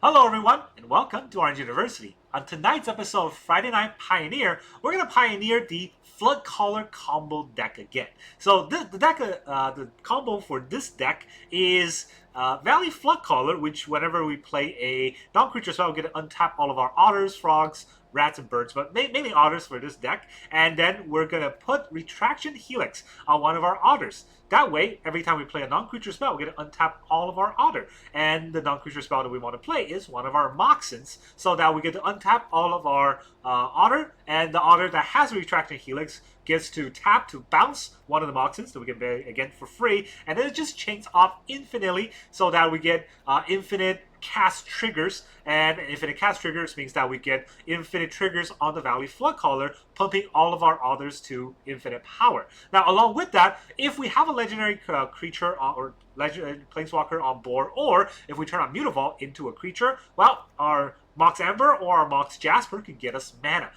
Hello everyone, and welcome to Orange University. On tonight's episode of Friday Night Pioneer, we're going to pioneer the Floodcaller combo deck again. So the combo for this deck is Valley Floodcaller, which whenever we play a non-creature spell, we get to untap all of our otters, frogs, rats, and birds, but mainly otters for this deck. And then we're going to put Retraction Helix on one of our otters. That way, every time we play a non-creature spell, we get to untap all of our otter. And the non-creature spell that we want to play is one of our Moxins, so that we get to untap all of our otter, and the otter that has a Retraction Helix gets to tap to bounce one of the Moxins that we can bury again for free, and then it just chains off infinitely so that we get infinite cast triggers, and infinite cast triggers means that we get infinite triggers on the Valley Floodcaller, pumping all of our others to infinite power. Now, along with that, if we have a legendary creature or legendary planeswalker on board, or if we turn on Mutavault into a creature, well, our Mox Amber or our Mox Jasper can get us mana.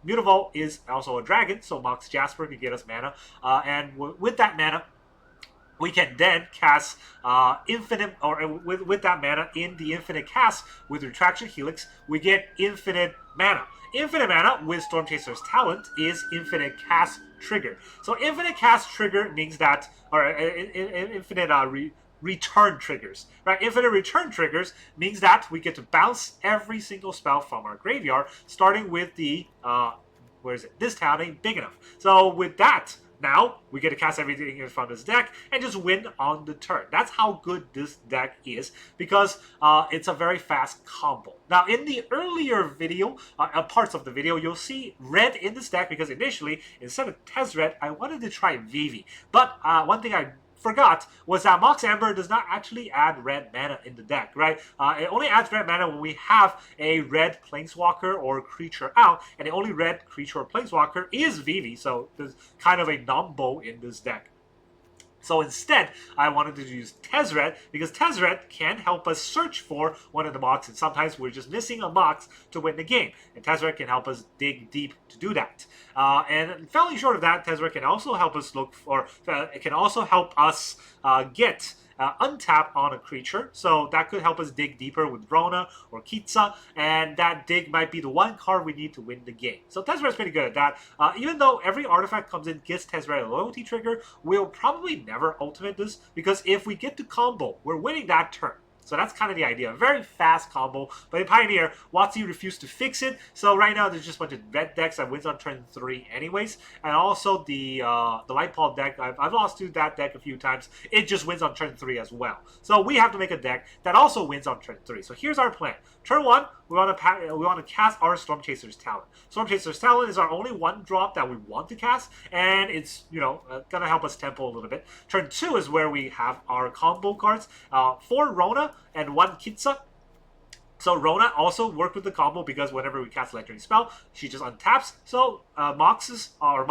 Mutavault is also a dragon, so Mox Jasper can get us mana, and with that mana, we can then cast infinite, or with that mana in the infinite cast with Retraction Helix, we get infinite mana. Infinite mana with Stormchaser's Talent is infinite cast trigger. So infinite cast trigger means that, or infinite return triggers, right? Infinite return triggers means that we get to bounce every single spell from our graveyard, starting with the this town ain't big enough. So with that, now we get to cast everything in front of this deck and just win on the turn. That's how good this deck is, because it's a very fast combo. Now, in the earlier video, parts of the video, you'll see red in this deck, because initially, instead of Tezzeret, I wanted to try Vivi. But one thing I forgot was that Mox Amber does not actually add red mana in the deck, right? It only adds red mana when we have a red planeswalker or creature out, and the only red creature or planeswalker is Vivi, so there's kind of a numbo in this deck. So instead, I wanted to use Tezzeret, because Tezzeret can help us search for one of the Mox, and sometimes we're just missing a Mox to win the game. And Tezzeret can help us dig deep to do that. And fairly short of that, Tezzeret can also help us look for, it can also help us get untap on a creature, so that could help us dig deeper with Rona or Kitsa, and that dig might be the one card we need to win the game. So Tezzeret's pretty good at that. Even though every artifact comes in gives Tezzeret a loyalty trigger, we'll probably never ultimate this, because if we get to combo, we're winning that turn. So that's kind of the idea. Very fast combo. But in Pioneer, WotC refused to fix it. So right now, there's just a bunch of red decks that wins on turn 3 anyways. And also the Lightpaw deck, I've lost to that deck a few times. It just wins on turn 3 as well. So we have to make a deck that also wins on turn 3. So here's our plan. Turn 1, we want to cast our Stormchaser's Talent. Stormchaser's Talent is our only one drop that we want to cast, and it's, gonna help us tempo a little bit. Turn 2 is where we have our combo cards. 4 Rona and 1 Kitsa. So Rona also worked with the combo, because whenever we cast a legendary spell, she just untaps. So Moxins are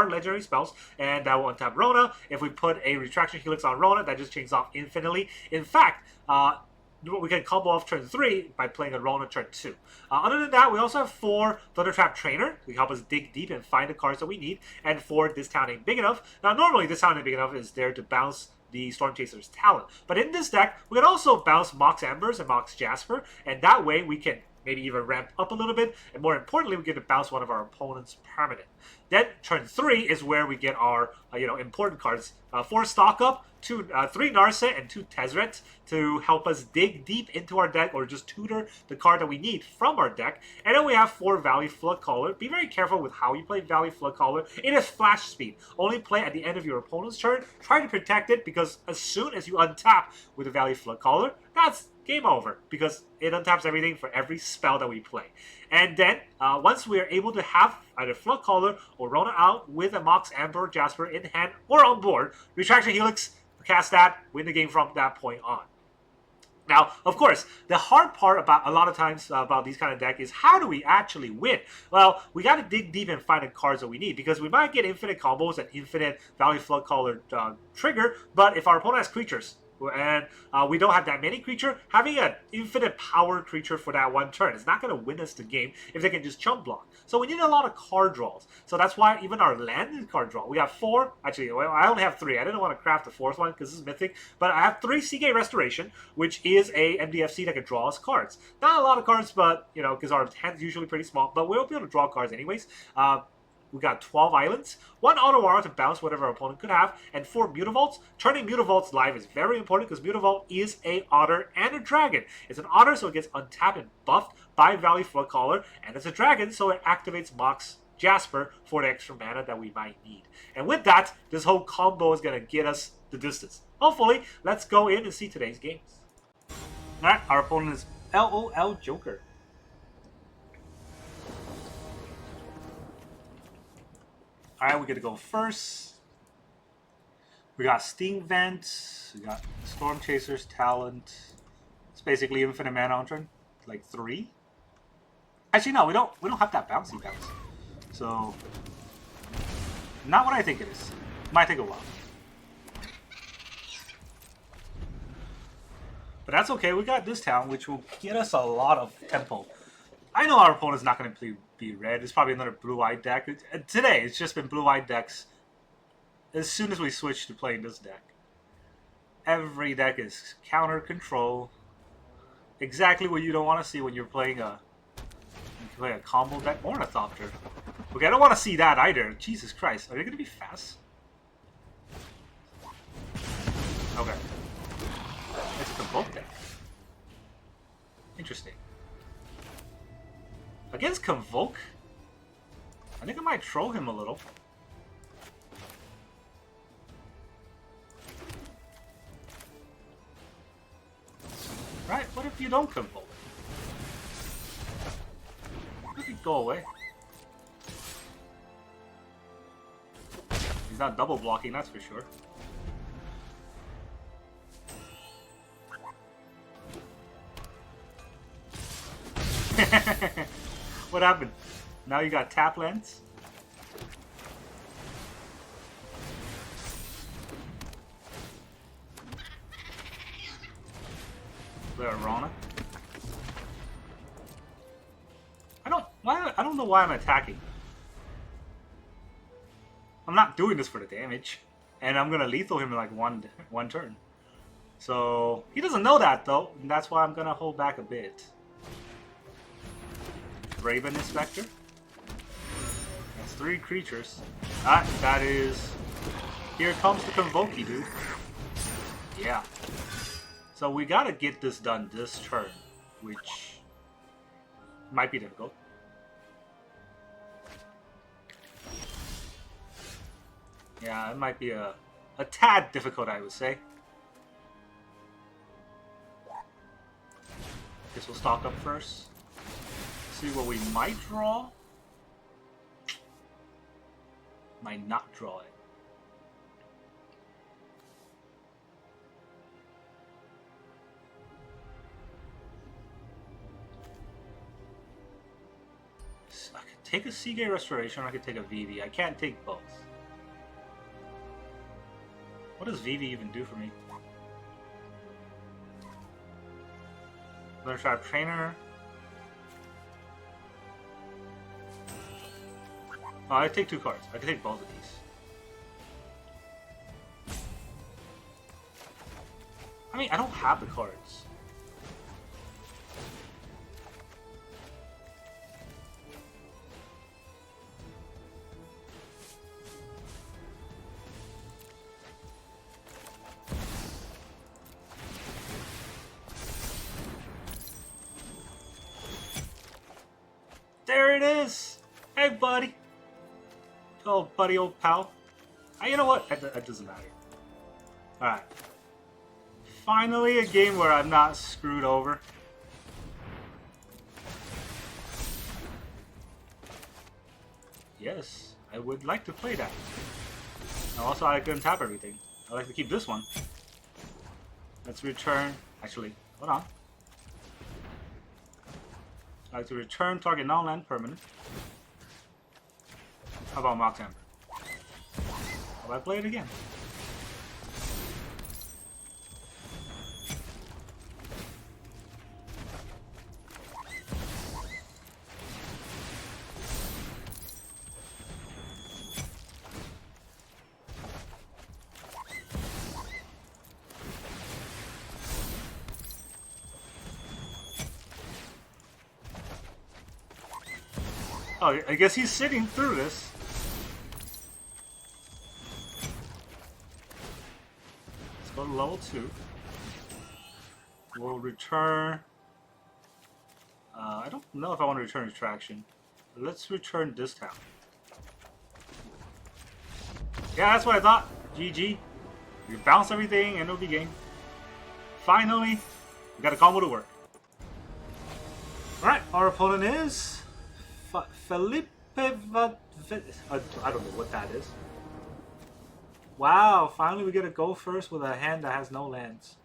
legendary spells, and that will untap Rona. If we put a Retraction Helix on Rona, that just chains off infinitely. In fact, we can combo off turn 3 by playing a Rona turn 2. Other than that, we also have 4 Thundertrap Trainer. We help us dig deep and find the cards that we need. And 4 This Town Ain't Big Enough. Now, normally This Town Ain't Big Enough is there to bounce the Stormchaser's Talent. But in this deck, we can also bounce Mox Ambers and Mox Jasper, and that way we can maybe even ramp up a little bit, and more importantly, we get to bounce one of our opponent's permanent. Then turn 3 is where we get our important cards. 4 Stock Up, 3 Narset, and 2 Tezzeret to help us dig deep into our deck, or just tutor the card that we need from our deck. And then we have 4 Valley Floodcaller. Be very careful with how you play Valley Floodcaller. It is flash speed. Only play at the end of your opponent's turn. Try to protect it, because as soon as you untap with a Valley Floodcaller, that's game over, because it untaps everything for every spell that we play. And then, once we are able to have either Floodcaller or Rona out with a Mox Amber or Jasper in hand or on board, Retraction Helix, cast that, win the game from that point on. Now, of course, the hard part about a lot of times about these kind of decks is, how do we actually win? Well, we got to dig deep and find the cards that we need, because we might get infinite combos and infinite Valley Floodcaller trigger, but if our opponent has creatures, And we don't have that many creature. Having an infinite power creature for that one turn is not going to win us the game if they can just chump block. So we need a lot of card draws. So that's why even our land is card draw. We have 4. Actually, well, I only have 3. I didn't want to craft the 4th one because this is mythic. But I have 3 Seagate Restoration, which is a MDFC that can draw us cards. Not a lot of cards, but, you know, because our hand's usually pretty small. But we'll be able to draw cards anyways. We got 12 islands, 1 Otawara to bounce whatever our opponent could have, and 4 Mutavaults. Turning Mutavaults live is very important because Mutavault is a otter and a dragon. It's an otter, so it gets untapped and buffed by Valley Floodcaller, and it's a dragon, so it activates Mox Jasper for the extra mana that we might need. And with that, this whole combo is going to get us the distance. Hopefully, let's go in and see today's games. Alright, our opponent is LOL Joker. Alright, we get to go first. We got Sting Vent. We got Storm Chaser's Talent. It's basically infinite mana on turn. Like 3. Actually, no, we don't have that bouncy bounce. So, not what I think it is. Might take a while. But that's okay. We got this town, which will get us a lot of tempo. I know our opponent's not going to be red. It's probably another blue-eyed deck. Today, it's just been blue-eyed decks. As soon as we switch to playing this deck, every deck is counter control. Exactly what you don't want to see when you're playing a combo deck or a Thopter. Okay, I don't want to see that either. Jesus Christ, are they going to be fast? Okay, it's a Convoke deck. Interesting. Against Convoke, I think I might troll him a little. Right, what if you don't Convoke? What if he go away? He's not double blocking, that's for sure. What happened? Now you got tap lands? There, Rona. I don't know why I'm attacking. I'm not doing this for the damage. And I'm gonna lethal him in like one turn. So he doesn't know that though, and that's why I'm gonna hold back a bit. Raven Inspector. That's 3 creatures. That is... Here comes the Convoke-y, dude. Yeah. So we gotta get this done this turn, which might be difficult. Yeah, it might be a tad difficult, I would say. Guess we'll stock up first. See what we might draw. Might not draw it. So I could take a Seagate Restoration or I could take a VV. I can't take both. What does VV even do for me? I'm gonna try Trainer. Oh, I take 2 cards. I can take both of these. I mean, I don't have the cards. There it is! Hey, buddy! Oh, buddy, old pal. You know what? That doesn't matter. Alright. Finally a game where I'm not screwed over. Yes, I would like to play that. And also, I couldn't tap everything. I'd like to keep this one. Let's return... Actually, hold on. I'd like to return target non-land permanent. How about Mox Amber? How about I play it again? Oh, I guess he's sitting through this. Let's go to level 2. We'll return... I don't know if I want to return Retraction. Let's return this town. Yeah, that's what I thought. GG. You bounce everything and it'll be game. Finally, we got a combo to work. Alright, our opponent is... Felipe... I don't know what that is. Wow, finally we get to go first with a hand that has no lands.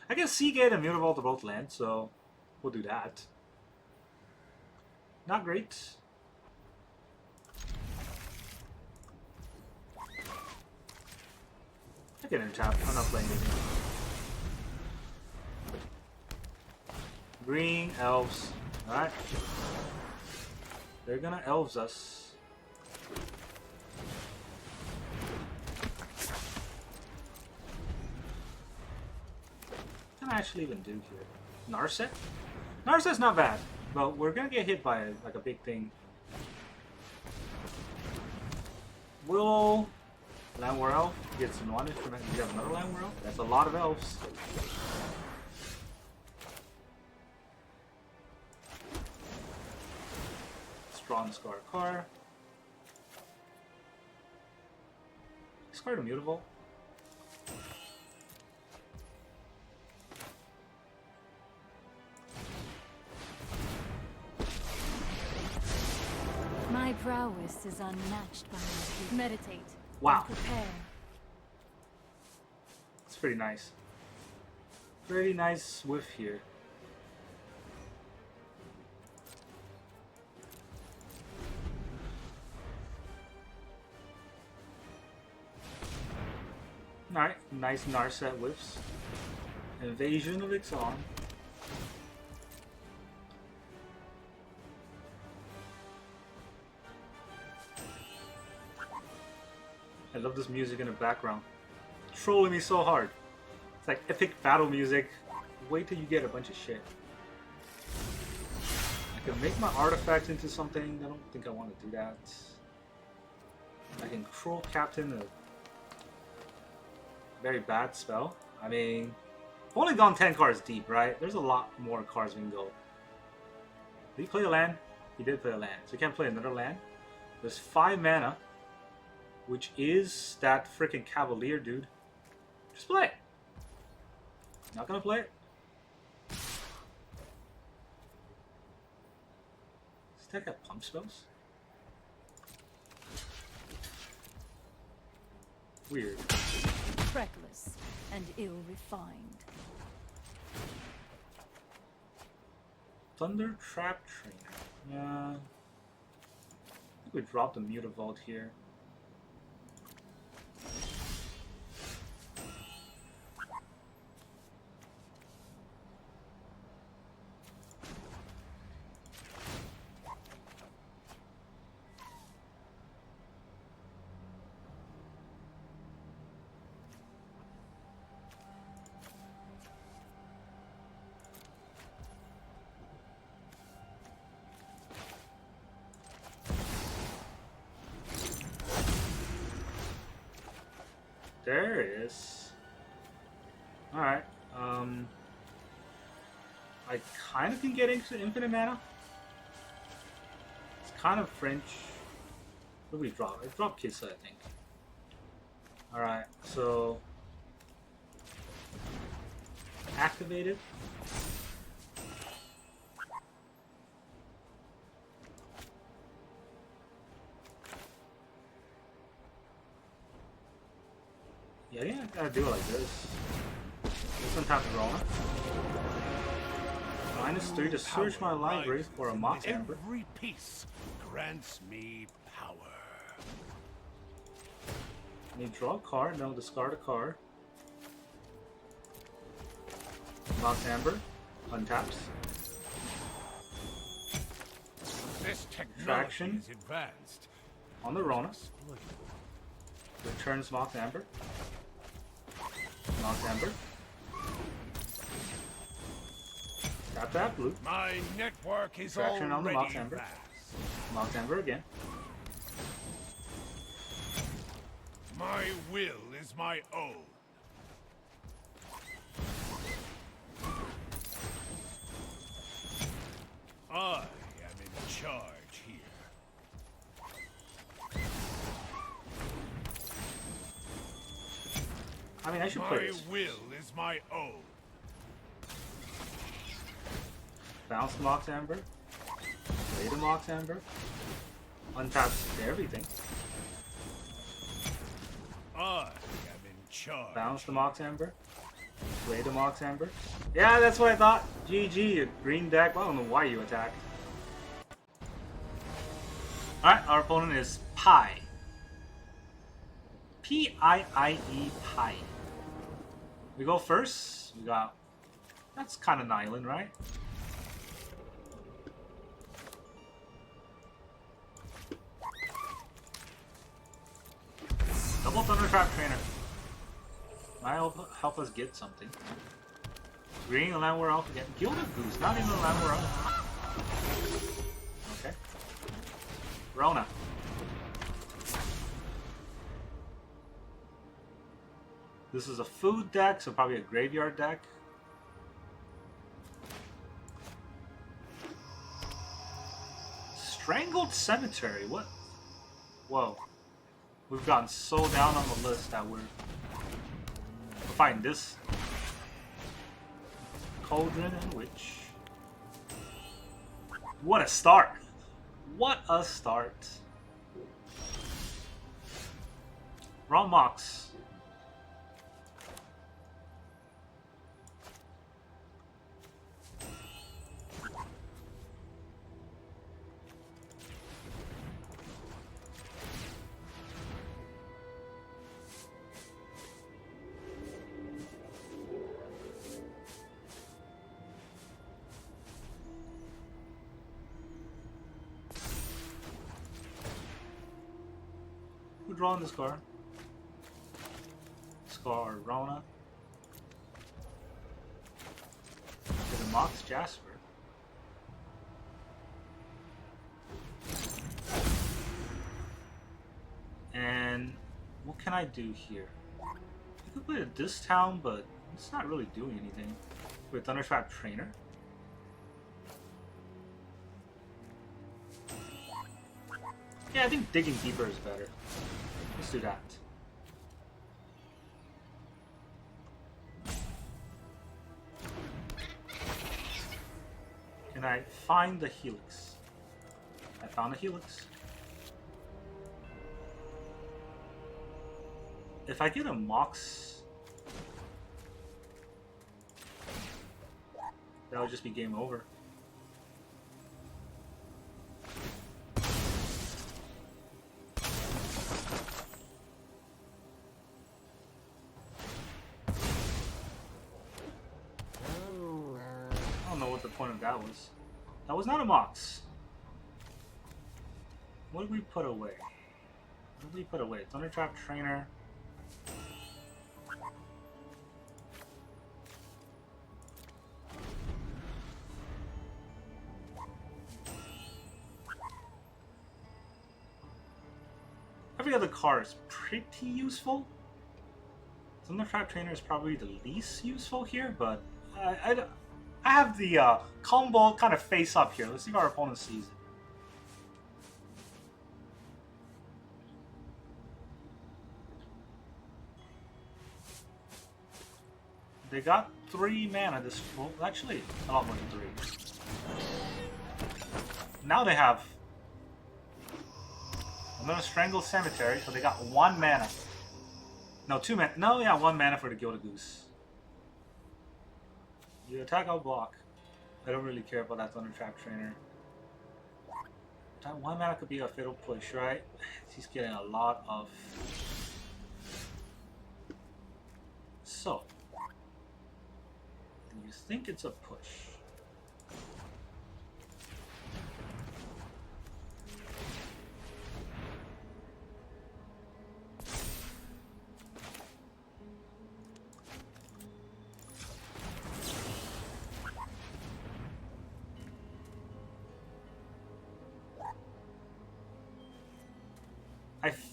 I guess Seagate and Mutavault are both lands, so we'll do that. Not great. I can untap. I'm not playing anything. Green elves. Alright. They're gonna elves us. What can I actually even do here? Narset? Narset's not bad, but we're gonna get hit by like a big thing. Willow, Landwar Elf gets one instrument. We have another Landwar Elf. That's a lot of elves. Strong Scar Car. Discard a Mutavault. My prowess is unmatched by my meditate. Wow. Prepare. It's pretty nice. Pretty nice whiff here. Alright, nice Narset whiffs. Invasion of Ixalan. I love this music in the background. Trolling me so hard. It's like epic battle music. Wait till you get a bunch of shit. I can make my artifact into something. I don't think I want to do that. I can Cruel Captain a very bad spell. I mean, I've only gone 10 cards deep, right? There's a lot more cards we can go. Did he play a land? He did play a land. So he can't play another land. There's 5 mana. Which is that freaking Cavalier, dude. Just play it. Not gonna play it. Does that got pump spells? Weird. Reckless and ill-refined. Thunder Trap Trainer. Yeah. I think we dropped the Mutavault here. There it is. Alright. I kind of can get into infinite mana. It's kind of French. What did we drop? I dropped Kitsa, I think. Alright, so... activated. Yeah, I gotta do it like this. This on top of Rona. -3 to search my library for a Mox Amber. Every piece grants me power. I need to draw a card, no, discard a card. Mox Amber, untaps. This technology Retraction is advanced. on the Rona. Returns Mox Amber. Mox Amber. Tap that blue. My network is Retraction on the already Mox Amber. vast. Mox Amber again. My will is my own. I am in charge here. I mean, I should play this. My will is my own. Bounce the Mox Amber. Play the Mox Amber. Untaps everything. I am in charge. Bounce the Mox Amber. Play the Mox Amber. Yeah, that's what I thought. GG, a green deck. Well, I don't know why you attacked. Alright, our opponent is Pi. P-I-I-E, Pi. We go first. We got... That's kind of an island, right? Double Thundertrap Trainer. Might help us get something. Green and Land War Elf again. Gilded Goose, not even Land War Elf. Okay. Rona. This is a food deck, so probably a graveyard deck. Strangled Cemetery, what? Whoa. We've gotten so down on the list that we're fighting this. Cauldron and Witch. What a start! What a start! Wrong Mox. Who drawn this card? This card, Rona. To the Mox Jasper. And what can I do here? I could play this town, but it's not really doing anything. With Thundertrap Trainer. Yeah, I think digging deeper is better. Let's do that. Can I find the Helix? I found the Helix. If I get a Mox, that would just be game over. I don't know what the point of that was. That was not a Mox. What did we put away? What did we put away? Thundertrap Trainer. Every other card is pretty useful. Thundertrap Trainer is probably the least useful here, but I have the combo kind of face up here. Let's see if our opponent sees it. They got 3 mana this full. Actually, a lot more than 3. Now they have. I'm gonna Strangle Cemetery, so they got 1 mana. No, 2 mana. No, yeah, 1 mana for the Gilded Goose. You attack, I'll block. I don't really care about that Thundertrap Trainer. That 1 mana could be a fatal push, right? He's getting a lot of. So. You think it's a push.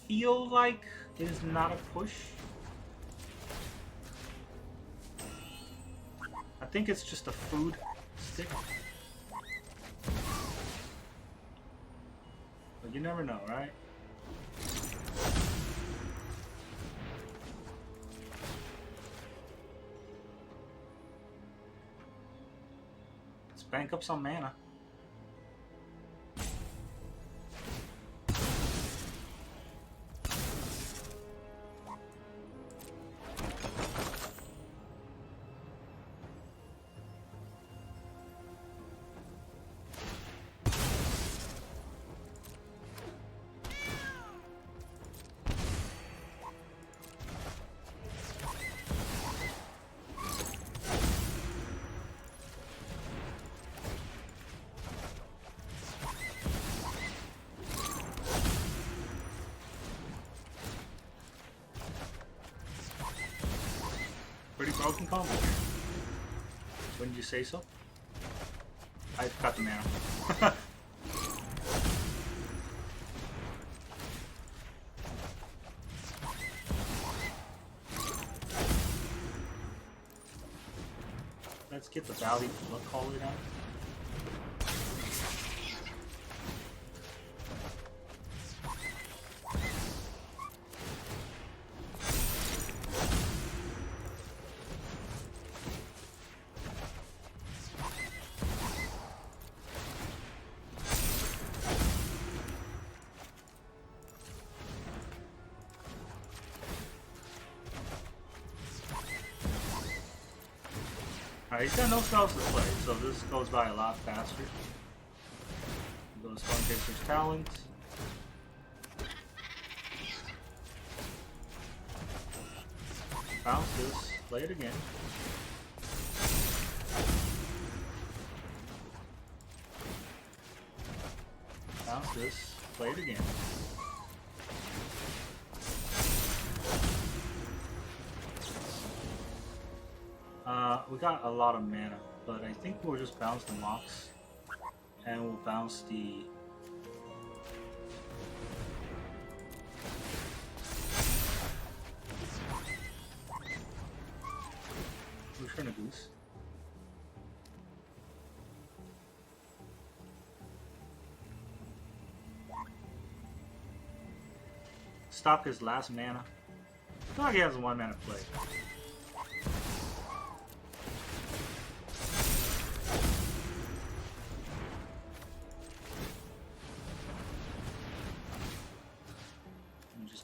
feel like it is not a push. I think it's just a food stick. But you never know, right? Let's bank up some mana. Pretty broken combo. Wouldn't you say so? I've got the mana. Let's get the Valley Floodcaller down. Alright, he's got no spells to play, so this goes by a lot faster. Go to Stormcaster's Talent. Bounce this, play it again. Bounce this, play it again. We got a lot of mana, but I think we'll just bounce the Mox, and we'll bounce the... Return a Goose. Stop his last mana. I feel like he has 1 mana play.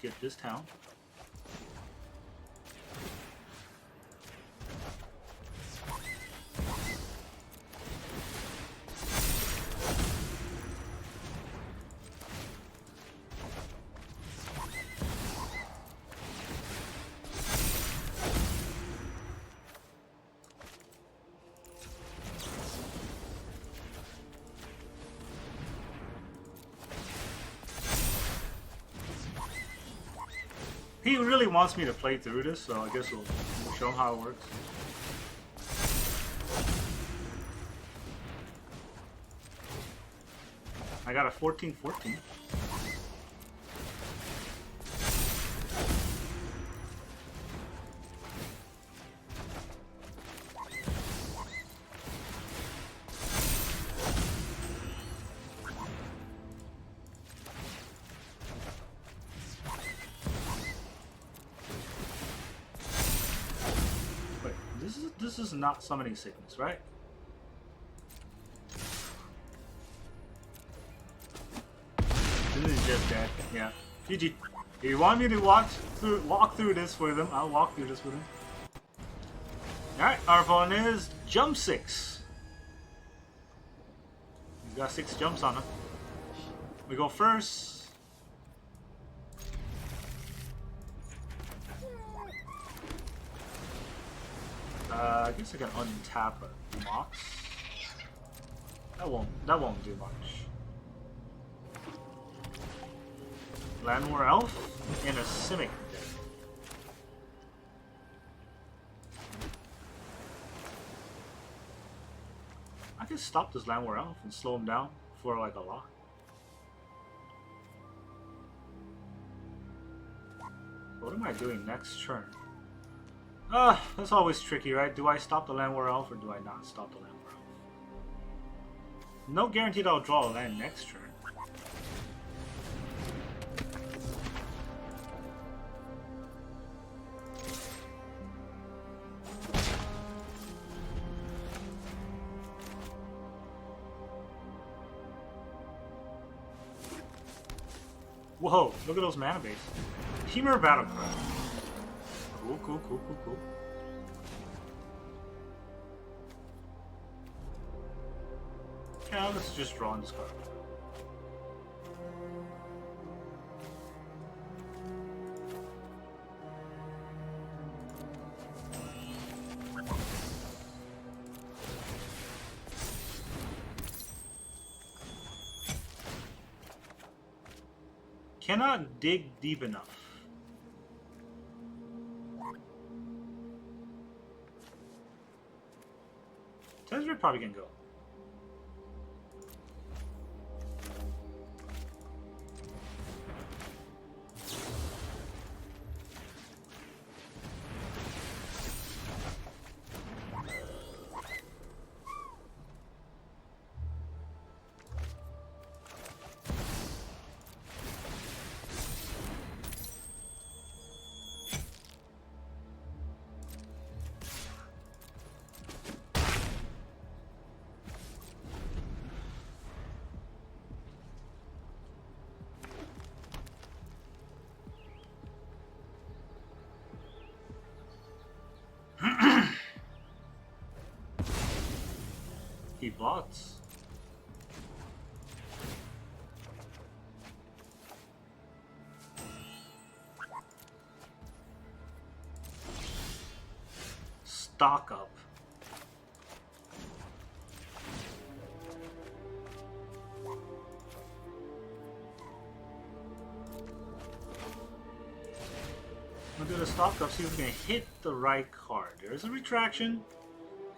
Get this town. He really wants me to play through this, so I guess we'll show him how it works. I got a 14-14. This is not summoning sickness, right? This is just dead. Yeah. GG. If you want me to walk through this with him, I'll walk through this with him. Alright, our opponent is Jump 6. He's got 6 jumps on him. We go first. I guess I can untap a Mox. That won't do much. Landwar Elf and a Simic deck. I can stop this Landwar Elf and slow him down for like a lot. what am I doing next turn? That's always tricky, right? Do I stop the Land War Elf or do I not stop the Land War Elf? No guarantee that I'll draw a land next turn. Whoa, look at those mana base. Humor Battle Cry. Cool, cool, cool, cool, cool. Yeah, let's just draw on this card. Cannot dig deep enough. Tesla probably can go. He blocks. Stock up. I'll do the stock up, see if we can hit the right card. There's a retraction,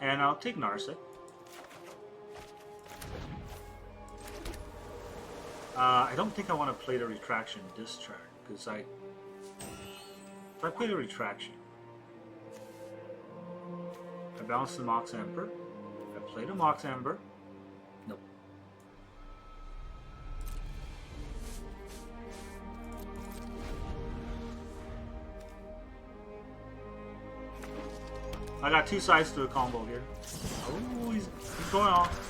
and I'll take Narset. I don't think I want to play the retraction this turn, because if I play the retraction, I bounce the Mox Amber, I play the Mox Amber, nope. I got two sides to the combo here. Oh, he's going off.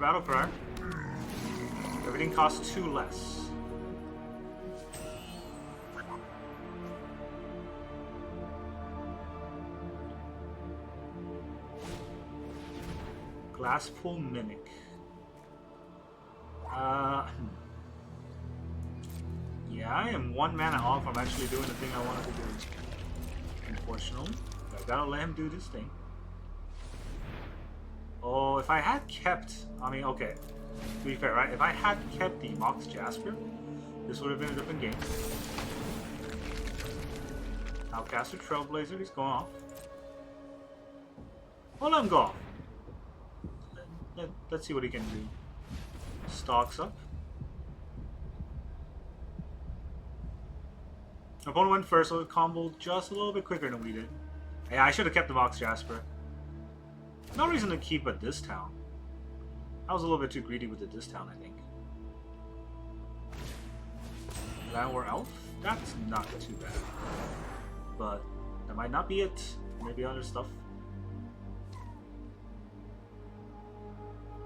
Battle cry. Everything costs 2 less. Glasspool Mimic. Yeah, I am 1 mana off from actually doing the thing I wanted to do. Unfortunately, I gotta let him do this thing. Oh, if I had kept, okay, to be fair, right? If I had kept the Mox Jasper, this would have been a different game. Outcaster Trailblazer, he's going off. Well, let him go off. Let's see what he can do. Stocks up. Opponent went first, so it comboed just a little bit quicker than we did. Yeah, I should have kept the Mox Jasper. No reason to keep a Discount. I was a little bit too greedy with the Discount, I think. Land War Elf? That's not too bad. But that might not be it. Maybe other stuff.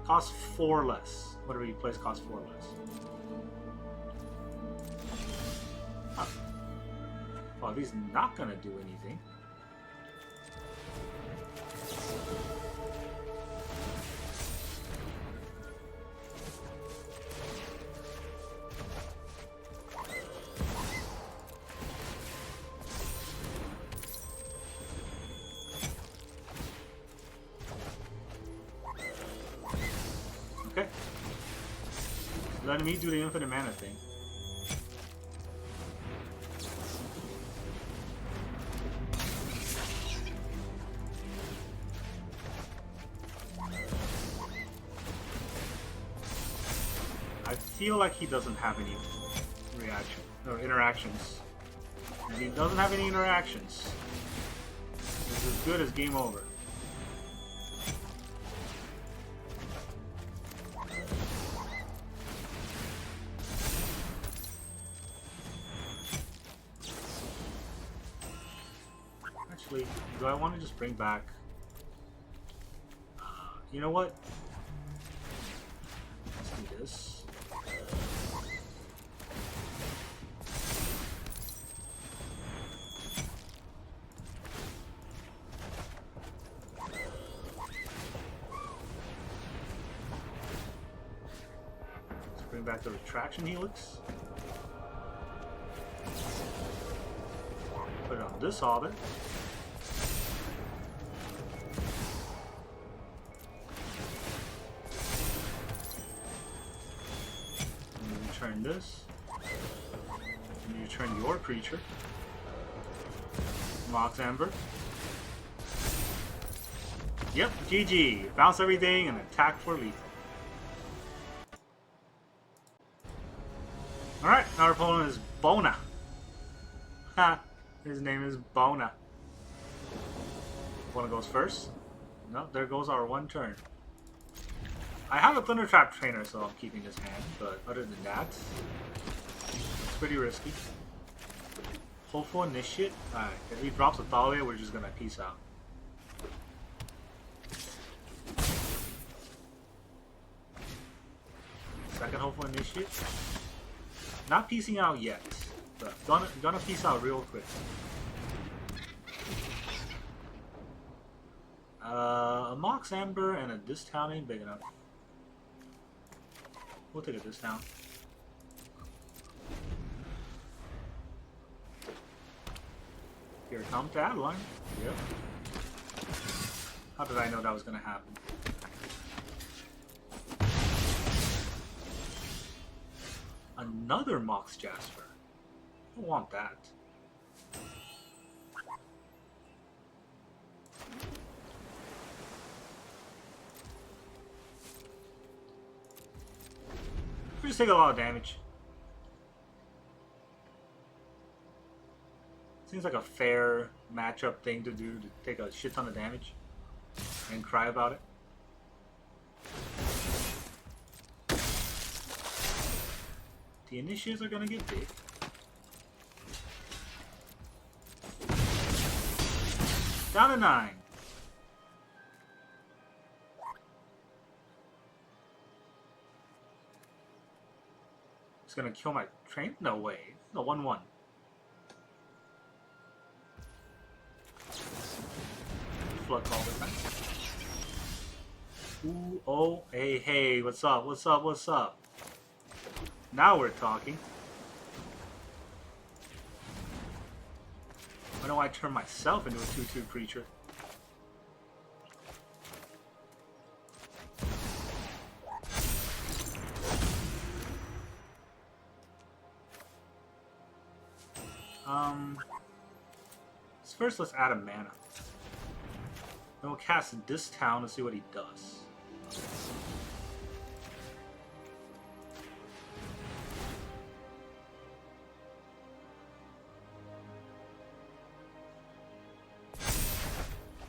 Costs 4 less. Whatever you place costs 4 less. Huh. Well, if he's not gonna do anything. Okay. Letting me do the infinite mana thing. feel like he doesn't have any reaction or interactions. And he doesn't have any interactions. It's as good as game over. Actually, do I want to just bring back... you know what? Let's do this. Let's bring back the Retraction Helix. Put it on this Hobbit. Turn this, and you turn your creature, Mox Amber. Yep, GG. Bounce everything and attack for lethal. Alright, our opponent is Bona. Ha! His name is Bona. Bona goes first. No, there goes our one turn. I have a Thunder Trap Trainer, so I'm keeping his hand, but other than that, it's pretty risky. Hopeful Initiate. Alright, if he drops a Thalia, we're just gonna peace out. Second Hopeful Initiate. Not piecing out yet, but gonna peace out real quick. A Mox Amber and a Discount ain't big enough. We'll take a discount. Here comes the Adeline. Yep. How did I know that was gonna happen? Another Mox Jasper. I don't want that. We just take a lot of damage. Seems like a fair matchup thing to do, to take a shit ton of damage and cry about it. The initiates are gonna get big. Down to 9. It's gonna kill my train? No way. No, 1-1. Floodcaller. Ooh, oh, hey, hey, what's up, what's up, what's up? Now we're talking. Why don't I turn myself into a 2/2 creature? First, let's add a mana. Then we'll cast this town to see what he does.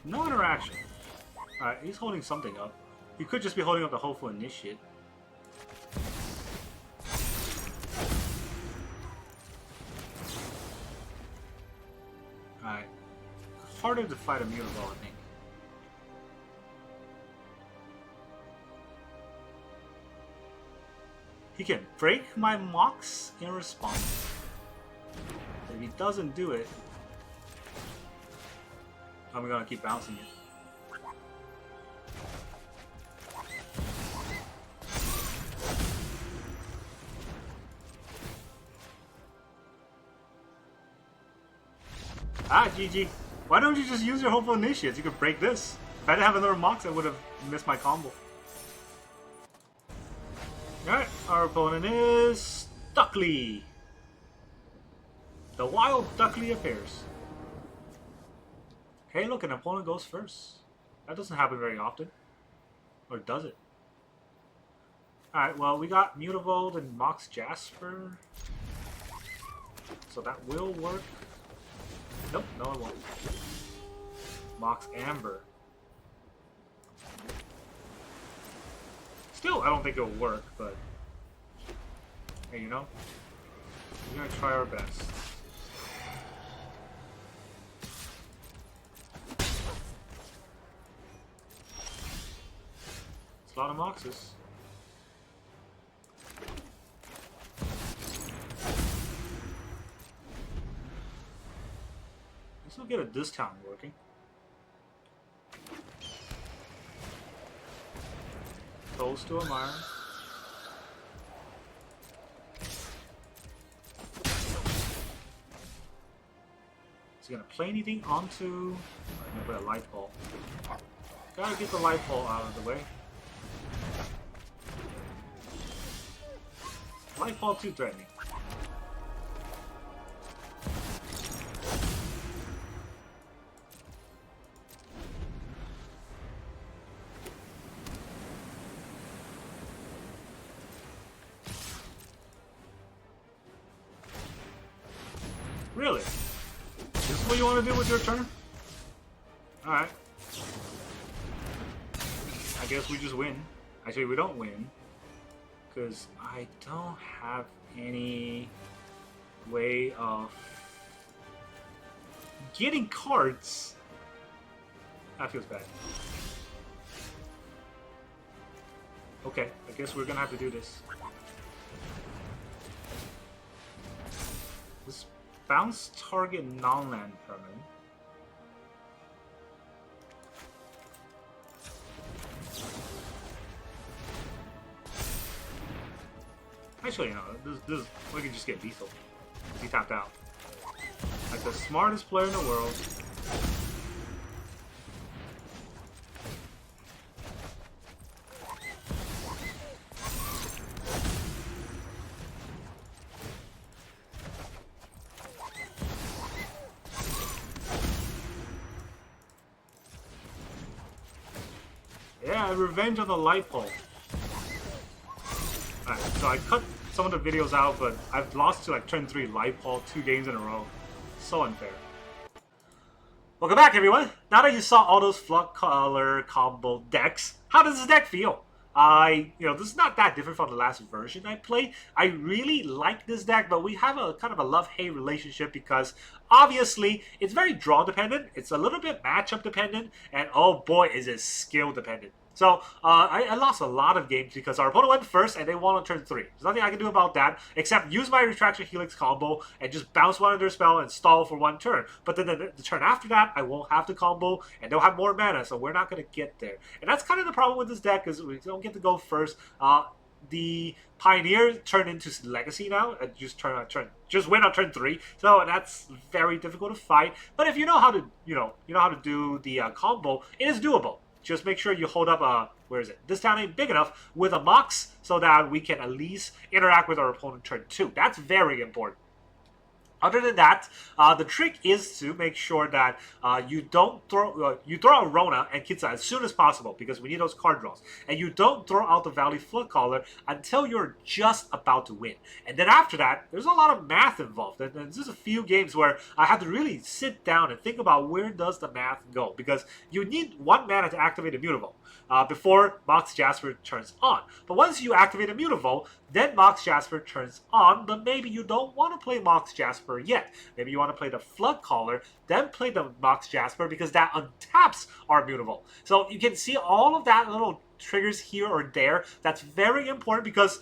No interaction. Alright, he's holding something up. He could just be holding up the Hopeful Initiate. Alright. Harder to fight a Mutavault, I think. He can break my Mox in response. But if he doesn't do it, I'm gonna keep bouncing it. Ah, GG. Why don't you just use your Hopeful Initiates? You could break this. If I didn't have another Mox, I would have missed my combo. Alright, our opponent is Duckley. The wild Duckley appears. Hey, look, an opponent goes first. That doesn't happen very often. Or does it? Alright, well, we got Mutavault and Mox Jasper. So that will work. Nope, no it won't. Mox Amber. Still, I don't think it'll work, but... Hey, you know? We're gonna try our best. It's a lot of Moxes. This will get a discount working. Close to a mire. Is he gonna play anything onto? I'm gonna put a light ball. Gotta get the light ball out of the way. Light ball too threatening. Really? This is what you want to do with your turn? Alright. I guess we just win. Actually, we don't win. Because I don't have any way of getting cards. That feels bad. Okay, I guess we're gonna have to do this. This bounce target non-land permanent. Actually, you know, this we can just get lethal. He tapped out. Like the smartest player in the world. Yeah, revenge on the light pole. Alright, so I cut some of the videos out, but I've lost to like turn 3 light pole 2 games in a row. So unfair. Welcome back, everyone. Now that you saw all those Floodcaller combo decks, how does this deck feel? This is not that different from the last version I played. I really like this deck, but we have a kind of a love-hate relationship because obviously it's very draw dependent, it's a little bit matchup dependent, and oh boy, is it skill dependent. So, I lost a lot of games because our opponent went first and they won on turn 3. There's nothing I can do about that except use my Retraction Helix combo and just bounce one of their spell and stall for 1 turn. But then the turn after that, I won't have to combo and they'll have more mana, so we're not going to get there. And that's kind of the problem with this deck is we don't get to go first. The Pioneer turned into Legacy now, and just win on turn 3. So that's very difficult to fight. But if you know how to, you know how to do the combo, it is doable. Just make sure you hold up where is it? This town ain't big enough with a Mox so that we can at least interact with our opponent turn 2. That's very important. Other than that, the trick is to make sure that you don't throw out Rona and Kitsa as soon as possible because we need those card draws. And you don't throw out the Valley Floodcaller until you're just about to win. And then after that, there's a lot of math involved. And there's just a few games where I had to really sit down and think about where does the math go. Because you need 1 mana to activate a Mutavault before Mox Jasper turns on. But once you activate a Mutavault, then Mox Jasper turns on, but maybe you don't want to play Mox Jasper yet. Maybe you want to play the Floodcaller, then play the Mox Jasper because that untaps our Mutavault. So you can see all of that little triggers here or there. That's very important because,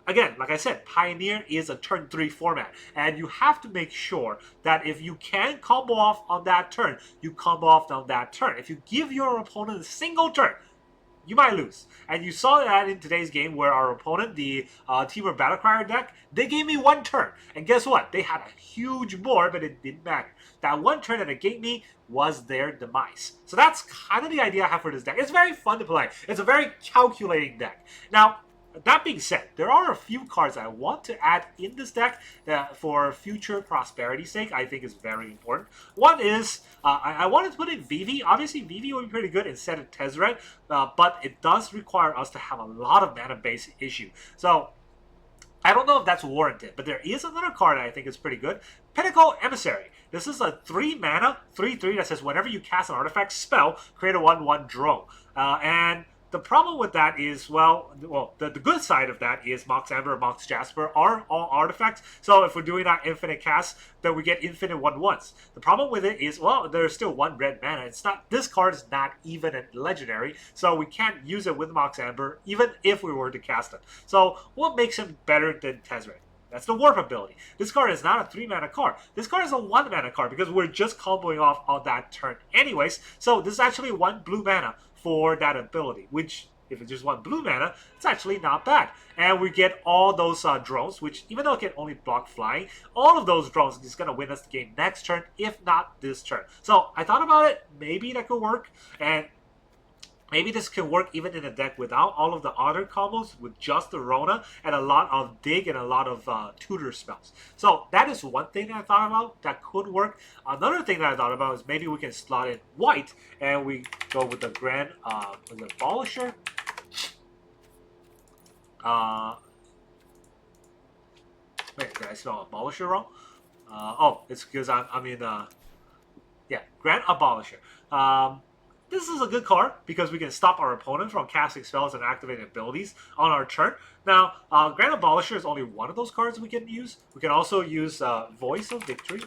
again, like I said, Pioneer is a turn 3 format. And you have to make sure that if you can combo off on that turn, you combo off on that turn. If you give your opponent a single turn, you might lose. And you saw that in today's game where our opponent, the Teamer Battlecry deck, they gave me 1 turn. And guess what? They had a huge board, but it didn't matter. That 1 turn that they gave me was their demise. So that's kind of the idea I have for this deck. It's very fun to play. It's a very calculating deck. Now, that being said, there are a few cards I want to add in this deck that for future prosperity's sake, I think is very important. One is, I wanted to put in Vivi. Obviously, Vivi would be pretty good instead of Tezzeret, but it does require us to have a lot of mana base issue. So, I don't know if that's warranted, but there is another card I think is pretty good. Pinnacle Emissary. This is a 3 mana, 3/3 that says whenever you cast an artifact spell, create a 1/1 drone. And the problem with that is, well, the good side of that is Mox Amber and Mox Jasper are all artifacts. So if we're doing that infinite cast, then we get infinite 1/1s. The problem with it is, well, there's still 1 red mana. It's not, this card is not even a legendary, so we can't use it with Mox Amber, even if we were to cast it. So what makes him better than Tezzeret? That's the Warp ability. This card is not a 3 mana card. This card is a 1 mana card because we're just comboing off on that turn anyways. So this is actually 1 blue mana for that ability, which, if it's just 1 blue mana, it's actually not bad. And we get all those drones, which, even though it can only block flying, all of those drones is going to win us the game next turn, if not this turn. So I thought about it. Maybe that could work. And maybe this can work even in a deck without all of the other combos, with just the Rona and a lot of dig and a lot of tutor spells. So that is one thing that I thought about that could work. Another thing that I thought about is maybe we can slot in white and we go with the Grand Abolisher. Wait, did I spell Abolisher wrong? Oh, it's because I'm in, yeah, Grand Abolisher. This is a good card because we can stop our opponent from casting spells and activating abilities on our turn. Now, Grand Abolisher is only one of those cards we can use. We can also use Voice of Victory.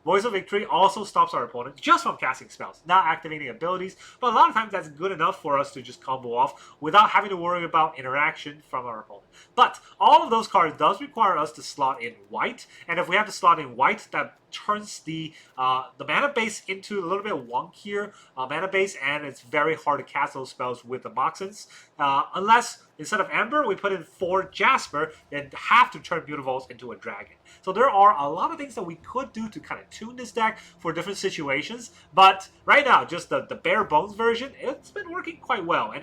Voice of Victory also stops our opponent just from casting spells, not activating abilities, but a lot of times that's good enough for us to just combo off without having to worry about interaction from our opponent. But all of those cards does require us to slot in white, and if we have to slot in white, that turns the mana base into a little bit wonkier mana base, and it's very hard to cast those spells with the Moxens, unless instead of Amber we put in 4 Jasper and have to turn Mutavault into a dragon. So there are a lot of things that we could do to kind of tune this deck for different situations, but right now, just the bare bones version, it's been working quite well, and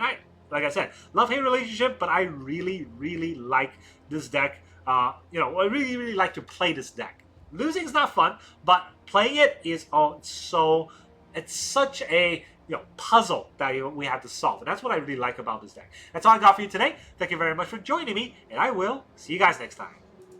like I said, love-hate relationship, but I really, really like this deck. I really, really like to play this deck. Losing is not fun, but playing it is it's such a puzzle that we have to solve, and that's what I really like about this deck. That's all I got for you today. Thank you very much for joining me, and I will see you guys next time.